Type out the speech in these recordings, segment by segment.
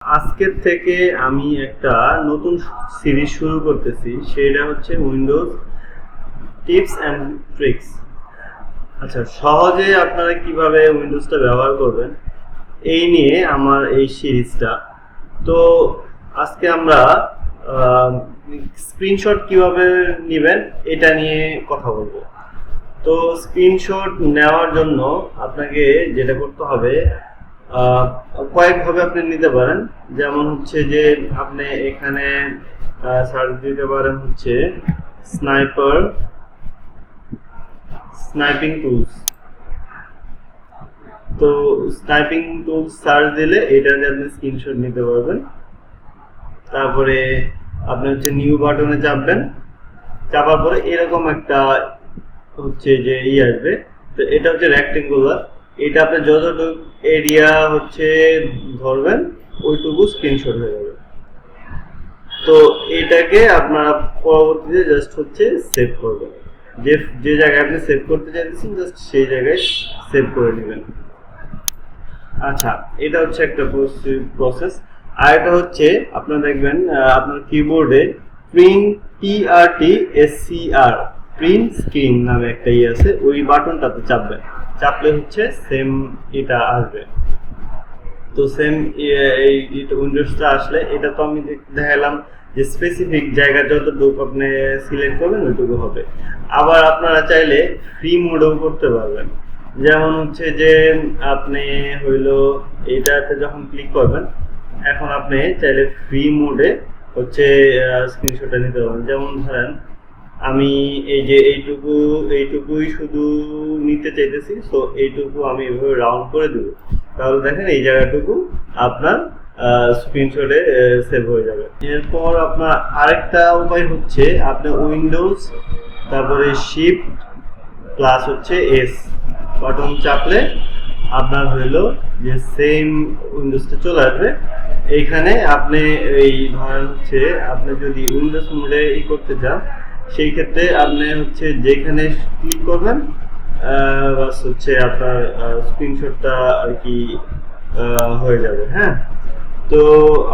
আজকের থেকে আমি একটা নতুন সিরিজ শুরু করতেছি, সেটা হচ্ছে উইন্ডোজ টিপস অ্যান্ড ট্রিক্স। আচ্ছা, সহজে আপনারা কিভাবে উইন্ডোজটা ব্যবহার করবেন এই নিয়ে আমার এই সিরিজটা। তো আজকে আমরা স্ক্রিনশট কিভাবে নেবেন এটা নিয়ে কথা বলবো। তো স্ক্রিনশট নেওয়ার জন্য আপনাকে যেটা করতে হবে, কয়েকভাবে আপনি নিতে পারেন। যেমন হচ্ছে যে আপনি এখানে সার্চ দিতে পারেন হচ্ছে স্নাইপিং টুলস। তো স্নাইপিং টুলস সার্চ দিলে এটা দিয়ে আপনি স্ক্রিনশট নিতে পারবেন। তারপরে আপনি হচ্ছে নিউ বাটনে চাপবেন, চাপার পরে এরকম একটা হচ্ছে যে আসবে। তো এটা হচ্ছে রেক্টেঙ্গুলার, এটা আপনি যতটুকু এরিয়া হচ্ছে ধরবেন ওইটুকু স্ক্রিনশট হয়ে যাবে। তো এটাকে আপনারা পরবর্তীতে জাস্ট হচ্ছে সেভ করবেন, যে জায়গায় আপনি সেভ করতে চাইছেন জাস্ট সেই জায়গায় সেভ করে নেবেন। আচ্ছা, এটা হচ্ছে একটা প্রসেস। আর এটা হচ্ছে আপনারা দেখবেন আপনার কিবোর্ডে প্রিন্ট স্ক্রিন নামে একটা আছে, ওই বাটনটাতে চাপবেন, চাপলে হচ্ছে সেম এটা আসবে। তো সেম এই উইন্ডোজটা আসলে এটা তো আমি দেখালাম যে স্পেসিফিক জায়গা যতটুকু আপনি সিলেক্ট করবেন ওইটুকু হবে। আবার আপনারা চাইলে ফ্রি মোডেও করতে পারবেন। যেমন হচ্ছে যে আপনি হইলো এটাতে যখন ক্লিক করবেন, এখন আপনি চাইলে ফ্রি মোডে হচ্ছে স্ক্রিনশটটা নিতে পারবেন। যেমন ধরেন আমি এই যে এইটুকুই শুধু নিতে চাইতেছি, তো এইটুকু আমি এভাবে রাউন্ড করে দেব, তাহলে দেখেন এই জায়গাটুকু আপনার স্ক্রিনশটে সেভ হয়ে যাবে। এরপর আপনার আরেকটা উপায় হচ্ছে আপনি উইন্ডোজ তারপরে শিফট প্লাস হচ্ছে এস বাটন চাপলে আপনার হইলো যে সেম উইন্ডোজটা চলে আসবে। এইখানে আপনি এই ধরেন হচ্ছে আপনি যদি উইন্ডোজ মোডে করতে চান, সেই ক্ষেত্রে আপনি হচ্ছে যেখানে ক্লিক করবেন বাস হচ্ছে আপনার স্ক্রিনশটটা আর কি হয়ে যাবে। হ্যাঁ, তো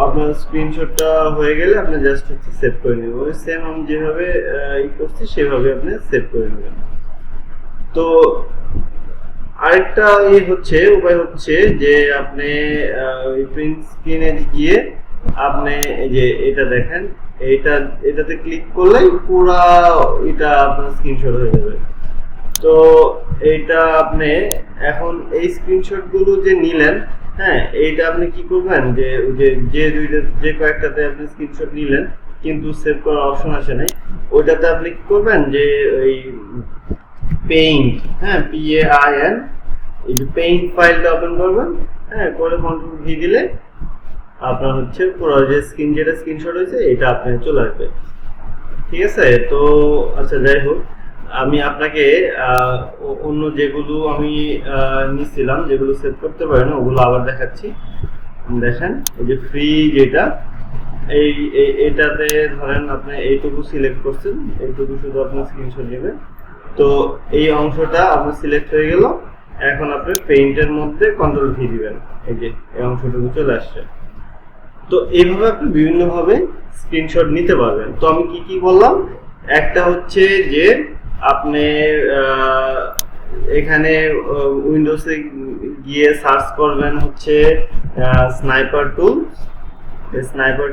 আপনার স্ক্রিনশটটা হয়ে গেলে আপনি জাস্ট হচ্ছে সেভ করে নেবেন। ওই সেম আমি যেভাবে করছি সেভাবে আপনি সেভ করে নেবেন। তো আরেকটা উপায় হচ্ছে যে আপনি প্রিন্ট স্ক্রিনে গিয়ে আপনি এই যে এটা দেখেন, এটাতে ক্লিক করলেই পুরা এটা আপনার স্ক্রিনশট হয়ে যাবে। তো এইটা আপনি এখন এই স্ক্রিনশট গুলো যে নিলেন, হ্যাঁ, এইটা আপনি কি করবেন যে কয়েকটাতে আপনি স্ক্রিনশট নিলেন কিন্তু সেভ করার অপশন আসে নাই, ওইটাতে আপনি কি করবেন যে ওই পেইন্ট, হ্যাঁ, PAIN, এই যে পেইন্ট ফাইলটা ওপেন করবেন, হ্যাঁ, করে কন্ট্রোল ভি দিলে আপনার হচ্ছে পুরো যে স্ক্রিনশট হয়েছে এটা আপনার চলে আসবে। ঠিক আছে? তো আচ্ছা, যাই হোক, আমি আপনাকে অন্য যেগুলো আমি নিছিলাম যেগুলো সেভ করতে পারেন ওগুলো আবার দেখাচ্ছি। দেখেন এই যে ফ্রি যেটা, এটাতে ধরেন আপনি এইটুকু সিলেক্ট করছেন, এইটুকু শুধু আপনি স্ক্রিনশট নেবেন। তো এই অংশটা আপনার সিলেক্ট হয়ে গেল। এখন আপনি পেইন্টের মধ্যে কন্ট্রোল ভি দিবেন, এই যে এই অংশটুকু চলে আসছে। তো এইভাবে আপনি বিভিন্নভাবে স্ক্রিনশট নিতে পারবেন। তো আমি কি বললাম, একটা হচ্ছে যে আপনি এখানে উইন্ডোজে গিয়ে সার্চ করবেন হচ্ছে স্নাইপার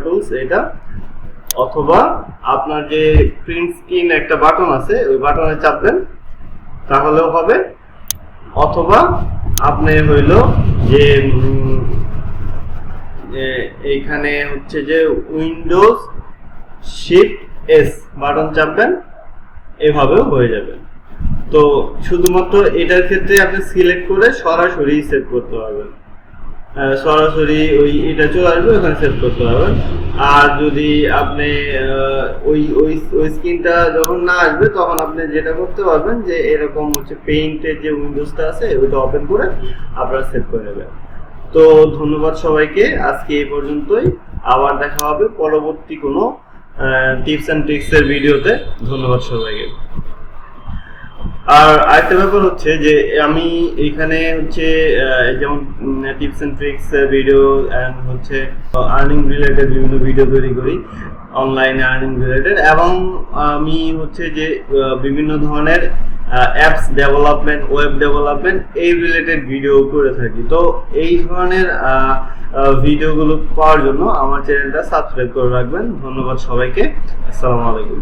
টুলস এটা, অথবা আপনার যে প্রিন্ট স্ক্রিন একটা বাটন আছে ওই বাটনে চাপবেন তাহলেও হবে, অথবা আপনি হইলো যে এইখানে হচ্ছে যে উইন্ডোজ শিফট এস বাটন চাপবেন, এভাবেও হয়ে যাবে। তো শুধুমাত্র এটার ক্ষেত্রে আপনি সিলেক্ট করে সরাসরি সেভ করতে পারবেন, সরাসরি এটা চলে আসবে, ওখানে সেভ করতে পারবেন। আর যদি আপনি ওই স্ক্রিনটা যখন না আসবে তখন আপনি যেটা করতে পারবেন যে এরকম হচ্ছে পেইন্টের যে উইন্ডোজটা আছে ওইটা ওপেন করে আপনারা সেভ করে নেবেন। তো ধন্যবাদ সবাইকে, আজকে এই পর্যন্তই। আবার দেখা হবে পরবর্তী কোনো টিপস অ্যান্ড ট্রিক্সের ভিডিওতে। ধন্যবাদ সবাইকে। আর আরেকটা ব্যাপার হচ্ছে যে আমি এইখানে হচ্ছে যেমন tips and tricks video and হচ্ছে আর্নিং রিলেটেড বিভিন্ন ভিডিও তৈরি করি, অনলাইনে আর্নিং রিলেটেড, এবং আমি হচ্ছে যে বিভিন্ন ধরনের অ্যাপস ডেভেলপমেন্ট, ওয়েব ডেভেলপমেন্ট এই রিলেটেড ভিডিও করে থাকি। তো এই ধরনের ভিডিওগুলো পাওয়ার জন্য আমার চ্যানেলটা সাবস্ক্রাইব করে রাখবেন। ধন্যবাদ সবাইকে। আসসালামু আলাইকুম।